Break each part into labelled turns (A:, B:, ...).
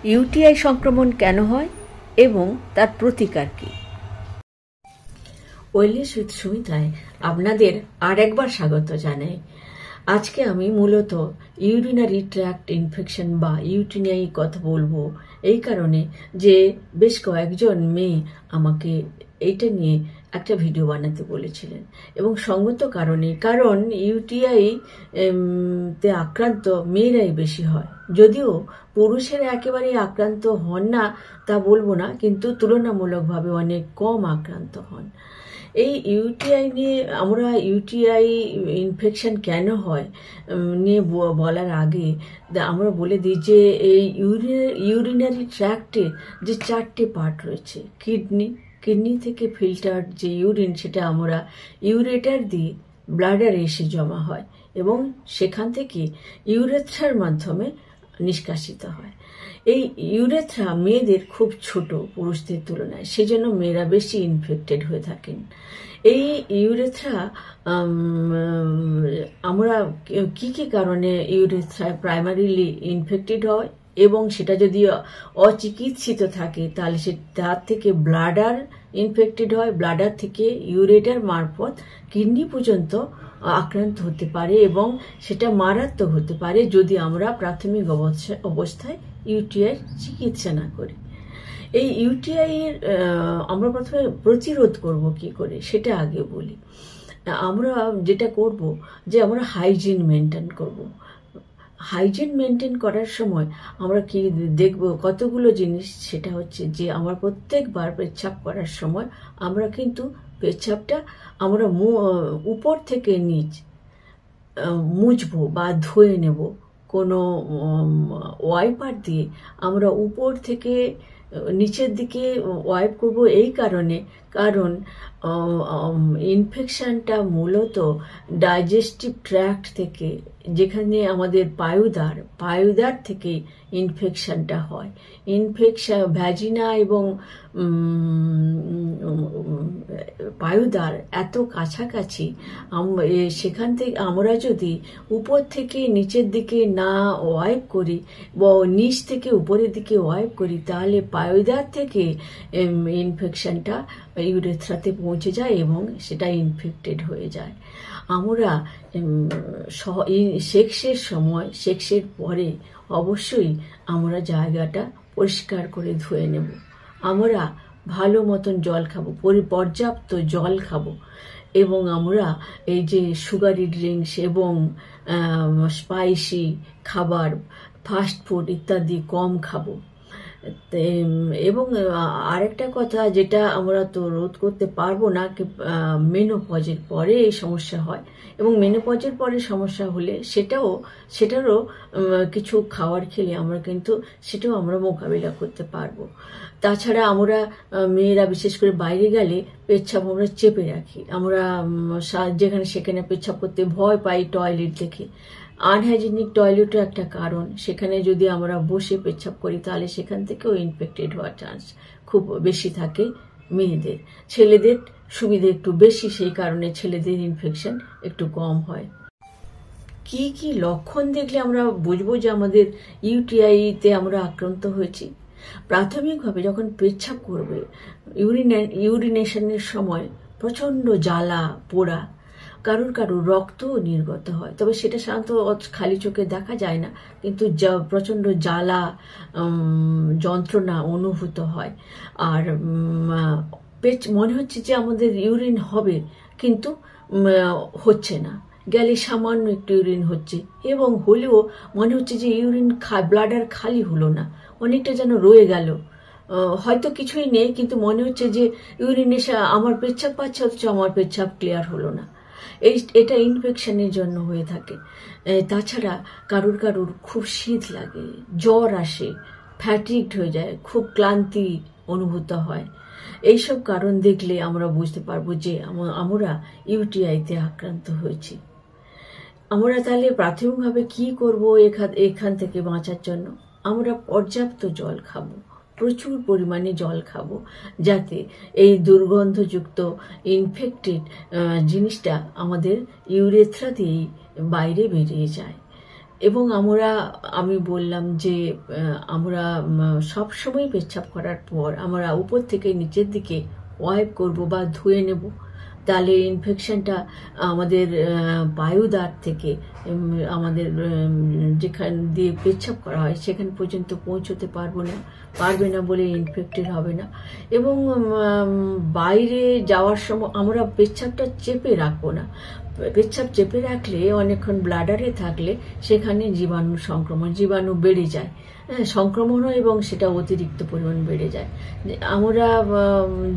A: UTI সংক্রমণ কেন হয় এবং তার প্রতিকার কি? ওয়েলনেস উইথ সুমিতায় আপনাদের আর একবার স্বাগত জানাই। আজকে আমি মূলত ইউরিনারি ট্র্যাক্ট ইনফেকশন বা ইউটিআই কথা বলবো এই কারণে যে বেশ কয়েকজন মেয়ে আমাকে এইটা নিয়ে একটা ভিডিও বানাতে বলেছিলেন এবং সঙ্গত কারণ ইউটিআই তে আক্রান্ত মেয়েরাই বেশি হয়, যদিও পুরুষেরা একেবারেই আক্রান্ত হন না তা বলবো না, কিন্তু তুলনামূলকভাবে অনেক কম আক্রান্ত হন। এই ইউটিআই নিয়ে আমরা ইউটিআই ইনফেকশন কেন হয় নিয়ে বলার আগে আমরা বলে দিই যে এই ইউরিনারি ট্র্যাক্টে যে 4টে পার্ট রয়েছে। কিডনি থেকে ফিল্টার যে ইউরিন সেটা আমরা ইউরেটার দিয়ে ব্লাডারে এসে জমা হয় এবং সেখান থেকে ইউরেথ্রার মাধ্যমে নিষ্কাশিত হয়। এই ইউরেথ্রা মেয়েদের খুব ছোট পুরুষদের তুলনায়, সেজন্য মেয়েরা বেশি ইনফেক্টেড হয়ে থাকেন। এই ইউরেথ্রা আমরা কি কি কারণে ইউরেথ্রা প্রাইমারিলি ইনফেক্টেড হয় এবং সেটা যদি অচিকিৎসিত থাকে তাহলে তার থেকে ব্লাডার ইনফেক্টেড হয়, ব্লাডার থেকে ইউরেটার মারফত কিডনি পর্যন্ত আক্রান্ত হতে পারে এবং সেটা মারাত্মক হতে পারে যদি আমরা প্রাথমিক অবস্থায় ইউটিআই চিকিৎসা না করি। এই ইউটিআই এর আমরা প্রথমে প্রতিরোধ করব কি করে সেটা আগে বলি। আমরা যেটা করব যে আমরা হাইজিন মেনটেন করব। হাইজিন মেনটেন করার সময় আমরা কি দেখব কতগুলো জিনিস, সেটা হচ্ছে যে আমরা প্রত্যেকবার পেচ্ছাপ করার সময় আমরা কিন্তু পেচ্ছাপটা আমরা উপর থেকে নিচ মুছবো বা ধুয়ে নেব কোনো ওয়াইপার দিয়ে। আমরা উপর থেকে নিচের দিকে ওয়াইপ করব এই কারণ ইনফেকশনটা মূলত ডাইজেস্টিভ ট্র্যাক্ট থেকে, যেখানে আমাদের পায়ুদার থেকে ইনফেকশনটা হয়। ইনফেকশন ভ্যাজিনা এবং পায়ুদার এত কাছাকাছি, সেখান থেকে আমরা যদি উপর থেকে নিচের দিকে না ওয়াইপ করি বা নিচ থেকে উপরের দিকে ওয়াইপ করি তাহলে পায়ুদার থেকে ইনফেকশনটা ইউরেথ্রাতে পৌঁছে যায় এবং সেটা ইনফেক্টেড হয়ে যায়। আমরা সেক্সের পরে অবশ্যই আমরা জায়গাটা পরিষ্কার করে ধুয়ে নেব। আমরা ভালো মতন জল খাবো, পর্যাপ্ত জল খাবো এবং আমরা এই যে সুগারি ড্রিঙ্কস এবং স্পাইসি খাবার, ফাস্ট ফুড ইত্যাদি কম খাবো। এবং আরেকটা কথা যেটা আমরা তো রোধ করতে পারবো না, মেনোপজের পরে এই সমস্যা হয় এবং মেনোপজের পরে সমস্যা হলে সেটারও কিছু খাবার খেলে আমরা কিন্তু সেটাও আমরা মোকাবিলা করতে পারবো। তাছাড়া আমরা মেয়েরা বিশেষ করে বাইরে গেলে পেচ্ছাপ আমরা চেপে রাখি, আমরা যেখানে সেখানে পেচ্ছাপ করতে ভয় পাই টয়লেট দেখে। আনহাইজেনিক টয়লেটও একটা কারণ, সেখানে যদি আমরা বসে পেচ্ছাপ করি তাহলে সেখান থেকেও ইনফেক্টেড হওয়ার চান্স খুব বেশি থাকে মেয়েদের। ছেলেদের সুবিধা একটু বেশি, সেই কারণে ছেলেদের ইনফেকশন একটু কম হয়। কি কি লক্ষণ দেখলে আমরা বুঝবো যে আমাদের ইউটিআইতে আমরা আক্রান্ত হয়েছি? প্রাথমিকভাবে যখন পেচ্ছাপ করবে ইউরিনেশনের সময় প্রচন্ড জ্বালা পোড়া, কারুর রক্তও নির্গত হয়, তবে সেটা সাধারণত খালি চোখে দেখা যায় না, কিন্তু প্রচন্ড জ্বালা যন্ত্রণা অনুভূত হয়। আর মনে হচ্ছে যে আমাদের ইউরিন হবে কিন্তু হচ্ছে না, গেলে সামান্য একটু ইউরিন হচ্ছে এবং হলেও মনে হচ্ছে যে ব্লাডার খালি হলো না, অনেকটা যেন রয়ে গেল, হয়তো কিছুই নেই কিন্তু মনে হচ্ছে যে ইউরিন এসে আমার পেচ্ছাপ পাচ্ছে অথচ আমার পেচ্ছাপ ক্লিয়ার হলো না। এটা ইনফেকশনের জন্য হয়ে থাকে। তাছাড়া কারুর খুব শীত লাগে, জ্বর আসে, ফ্যাটিগড হয়ে যায়, খুব ক্লান্তি অনুভূত হয়। এইসব কারণ দেখলে আমরা বুঝতে পারবো যে আমরা ইউটিআইতে আক্রান্ত হয়েছি। আমরা তাহলে প্রাথমিকভাবে কি করব এখান থেকে বাঁচার জন্য? আমরা পর্যাপ্ত জল খাবো, প্রচুর পরিমাণে জল খাবো, যাতে এই দুর্গন্ধযুক্ত ইনফেক্টেড জিনিসটা আমাদের ইউরেথ্রা দিয়েই বাইরে বেরিয়ে যায়। এবং আমি বললাম যে আমরা সবসময় পেচ্ছাপ করার পর আমরা উপর থেকে নিচের দিকে ওয়াইপ করব বা ধুয়ে নেব, তাহলে ইনফেকশনটা আমাদের বায়ুদ্বার থেকে আমাদের যেখান দিয়ে পেচ্ছাপ করা হয় সেখান পর্যন্ত পৌঁছতে পারবে না বলে ইনফেক্টেড হবে না। এবং বাইরে যাওয়ার সময় আমরা পেচ্ছাপটা চেপে রাখবো না। পেচ্ছাপ চেপে রাখলে অনেকক্ষণ ব্লাডারে থাকলে সেখানে জীবাণু বেড়ে যায়, সংক্রমণও, এবং সেটা অতিরিক্ত পরিমাণ বেড়ে যায়। আমরা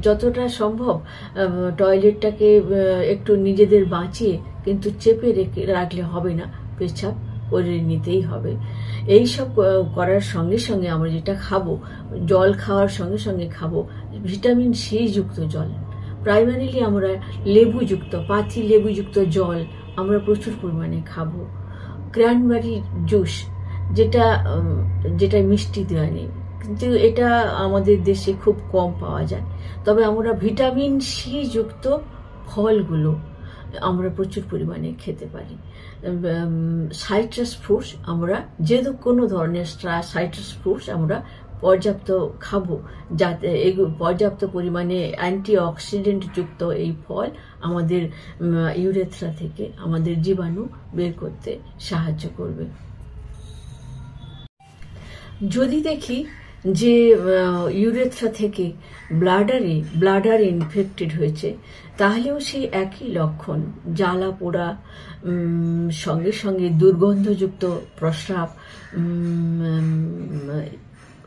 A: যতটা সম্ভব টয়লেটটাকে একটু নিজেদের বাঁচিয়ে কিন্তু চেপে রাখলে হবে না, পেচ্ছাপ করে নিতেই হবে। এই সব করার সঙ্গে সঙ্গে আমরা যেটা খাবো, জল খাওয়ার সঙ্গে সঙ্গে খাবো ভিটামিন সি যুক্ত জল। প্রাইমারিলি আমরা পাতি লেবুযুক্ত জল আমরা প্রচুর পরিমাণে খাবো। ক্র্যানবেরি জুস, যেটা মিষ্টি দেওয়া নেই, কিন্তু এটা আমাদের দেশে খুব কম পাওয়া যায়। তবে আমরা ভিটামিন সি যুক্ত ফলগুলো আমরা প্রচুর পরিমাণে খেতে পারি। সাইট্রাস ফ্রুটস, আমরা কোনো ধরনের সাইট্রাস ফ্রুটস আমরা পর্যাপ্ত খাবো, যাতে পর্যাপ্ত পরিমাণে অ্যান্টিঅক্সিডেন্ট যুক্ত এই ফল আমাদের ইউরেথ্রা থেকে আমাদের জীবাণু বের করতে সাহায্য করবে। যদি দেখি যে ইউরেথ্রা থেকে ব্লাডার ইনফেক্টেড হয়েছে, তাহলেও সেই একই লক্ষণ, জ্বালা পোড়া, সঙ্গে সঙ্গে দুর্গন্ধযুক্ত প্রস্রাব,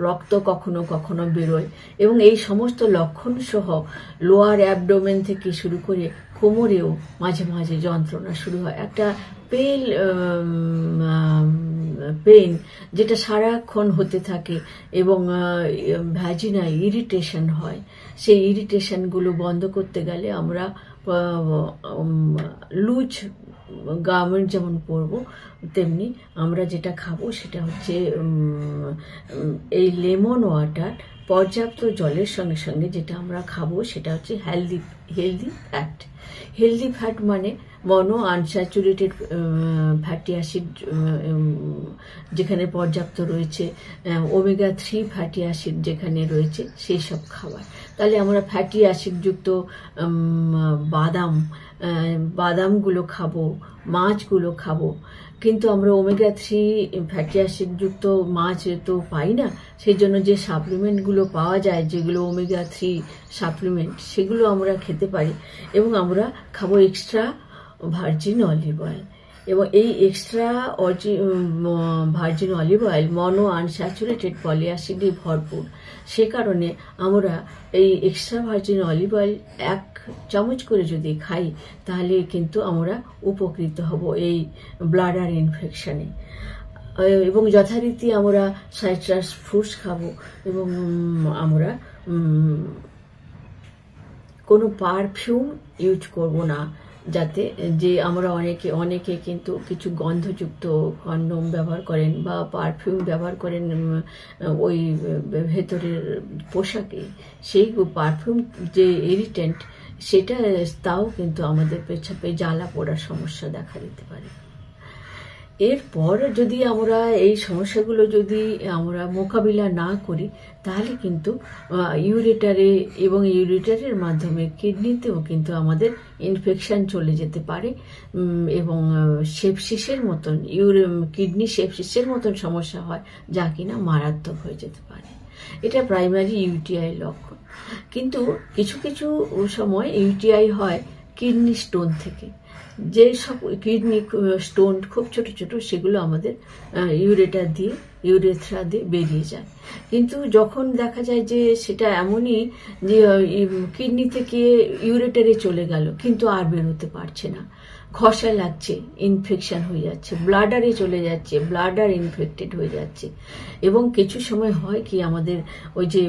A: রক্ত কখনো কখনো বেরোয়, এবং এই সমস্ত লক্ষণ সহ লোয়ার অ্যাবডোমেন থেকে শুরু করে কোমরেও মাঝে মাঝে যন্ত্রণা শুরু হয়, একটা পেইন যেটা সারাক্ষণ হতে থাকে, এবং ভ্যাজিনায় ইরিটেশন হয়। সেই ইরিটেশনগুলো বন্ধ করতে গেলে আমরা লুজ গার্মেন্ট যেমন পরবো, তেমনি আমরা যেটা খাবো সেটা হচ্ছে এই লেমন ওয়াটার, পর্যাপ্ত জলের সঙ্গে সঙ্গে যেটা আমরা খাবো সেটা হচ্ছে হেলদি ফ্যাট মানে মনো আনস্যাচুরেটেড ফ্যাটি অ্যাসিড যেখানে পর্যাপ্ত রয়েছে, ওমেগা 3 ফ্যাটি অ্যাসিড যেখানে রয়েছে, সেই সব খাবার। তাহলে আমরা ফ্যাটি অ্যাসিডযুক্ত বাদামগুলো খাবো, মাছগুলো খাবো। কিন্তু আমরা ওমেগা 3 ফ্যাটি অ্যাসিডযুক্ত মাছ তো পাই না, সেই জন্য যে সাপ্লিমেন্টগুলো পাওয়া যায়, যেগুলো ওমেগা 3 সাপ্লিমেন্ট, সেগুলো আমরা খেতে পারি। এবং আমরা খাবো এক্সট্রা ভার্জিন অলিভ অয়েল, এবং এই extra virgin olive oil mono unsaturated পলিঅ্যাসিডে ভরপুর। সে কারণে আমরা এই এক্সট্রা ভার্জিন অলিভ অয়েল 1 চামচ করে যদি খাই, তাহলে কিন্তু আমরা উপকৃত হব এই ব্লাডার ইনফেকশনে। এবং যথারীতি আমরা সাইট্রাস ফ্রুটস খাবো, এবং আমরা কোনো পারফিউম ইউজ করব না, যাতে যে আমরা অনেকে কিন্তু কিছু গন্ধযুক্ত কন্ডোম ব্যবহার করেন বা পারফিউম ব্যবহার করেন ওই ভেতরের পোশাকে। সেই পারফিউম যে ইরিটেন্ট, তাও কিন্তু আমাদের পেচ্ছাপে জ্বালা পোড়ার সমস্যা দেখা দিতে পারে। এরপর যদি আমরা এই সমস্যাগুলো আমরা মোকাবিলা না করি, তাহলে কিন্তু ইউরেটারের মাধ্যমে কিডনিতেও কিন্তু আমাদের ইনফেকশন চলে যেতে পারে, এবং সেপসিসের মতন কিডনি সেপসিসের মতন সমস্যা হয়, যা কিনা মারাত্মক হয়ে যেতে পারে। এটা প্রাইমারি ইউটিআই লক্ষণ। কিন্তু কিছু কিছু সময় ইউটিআই হয় কিডনি স্টোন থেকে। যে সব কিডনি স্টোন খুব ছোট ছোট, সেগুলো আমাদের ইউরেথ্রা দিয়ে বেরিয়ে যায়। কিন্তু যখন দেখা যায় যে সেটা এমনই যে কিডনি থেকে ইউরেটারে চলে গেল, কিন্তু আর বেরোতে পারছে না, খসা লাগছে, ইনফেকশন হয়ে যাচ্ছে, ব্লাডারে চলে যাচ্ছে, ব্লাডার ইনফেক্টেড হয়ে যাচ্ছে। এবং কিছু সময় হয় কি, আমাদের ওই যে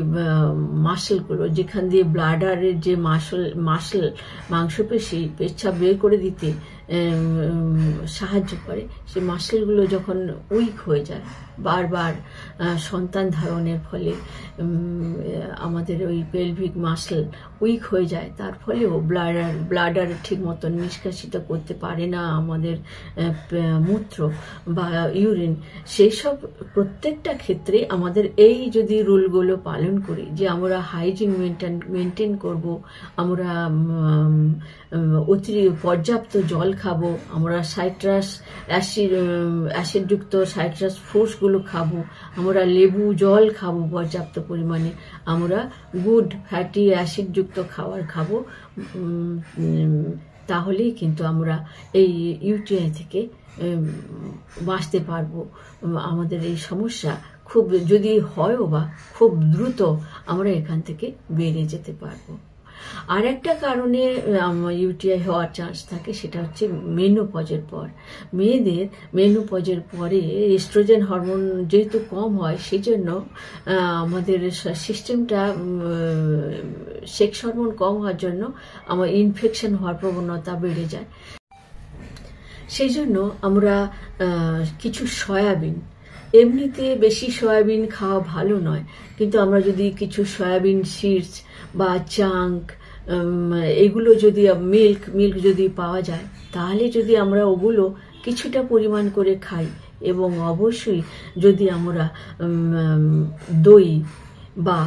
A: মাসলগুলো, যেখান দিয়ে ব্লাডারের যে মাংসপেশি পেচ্ছাপ বের করে দিতে সাহায্য করে, সেই মাসলগুলো যখন উইক হয়ে যায়, বারবার সন্তান ধারণের ফলে আমাদের ওই পেলভিক মাসল উইক হয়ে যায়, তার ফলেও ব্লাডার ঠিক মতন নিষ্কাশিত করতে পারে না আমাদের মূত্র বা ইউরিন। সেই সব প্রত্যেকটা ক্ষেত্রে আমাদের এই যদি রুলগুলো পালন করি, যে আমরা হাইজিন মেনটেন করব, আমরা পর্যাপ্ত জল খাবো, আমরা সাইট্রাস অ্যাসিডযুক্ত সাইট্রাস ফ্রুটসগুলো খাবো, আমরা লেবু জল খাবো পর্যাপ্ত পরিমাণে, আমরা গুড ফ্যাটি অ্যাসিডযুক্ত খাবার খাবো, তাহলেই কিন্তু আমরা এই ইউটিআই থেকে বাঁচতে পারবো। আমাদের এই সমস্যা খুব যদি হয়ও বা খুব দ্রুত আমরা এখান থেকে বেরিয়ে যেতে পারবো। আর একটা কারণে ইউটিআই হওয়ার চান্স থাকে, সেটা হচ্ছে মেনোপজের পর। মেয়েদের মেনোপজের পরে এস্ট্রোজেন হরমোন যেহেতু কম হয়, সেই জন্য আমাদের সিস্টেমটা সেক্স হরমোন কম হওয়ার জন্য আমার ইনফেকশন হওয়ার প্রবণতা বেড়ে যায়। সেই জন্য আমরা কিছু সয়াবিন, এমনিতে বেশি সয়াবিন খাওয়া ভালো নয়, কিন্তু আমরা যদি কিছু সয়াবিন সিডস বা চাঙ্ক, এগুলো যদি মিল্ক যদি পাওয়া যায়, তাহলে যদি আমরা ওগুলো কিছুটা পরিমাণ করে খাই, এবং অবশ্যই যদি আমরা দই বা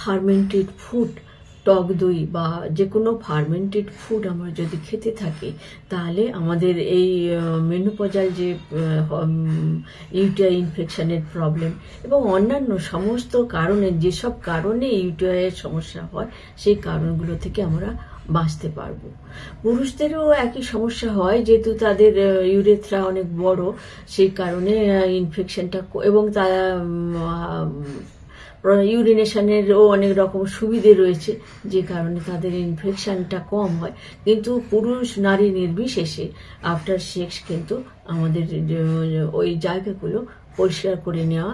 A: ফার্মেন্টেড ফুড, টক দই বা যে কোনো ফার্মেন্টেড ফুড আমরা যদি খেতে থাকি, তাহলে আমাদের এই মেনোপজাল যে ইউটিআই ইনফেকশনের প্রবলেম এবং অন্যান্য সমস্ত কারণে, যেসব কারণে ইউটিআইয়ের সমস্যা হয়, সেই কারণগুলো থেকে আমরা বাঁচতে পারবো। পুরুষদেরও একই সমস্যা হয়, যেহেতু তাদের ইউরেথ্রা অনেক বড়, সেই কারণে ইনফেকশনটা, এবং তারা ইউরিনেশনেরও অনেক রকম সুবিধে রয়েছে, যে কারণে তাদের ইনফেকশনটা কম হয়। কিন্তু পুরুষ নারী নির্বিশেষে আফটার সেক্স কিন্তু আমাদের ওই জায়গাগুলো পরিষ্কার করে নেওয়া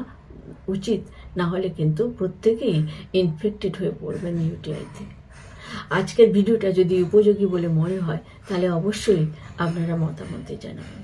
A: উচিত, না হলে কিন্তু প্রত্যেকেই ইনফেক্টেড হয়ে পড়বেন ইউটিআইতে। আজকের ভিডিওটা যদি উপযোগী বলে মনে হয়, তাহলে অবশ্যই আপনারা মতামত জানাবেন।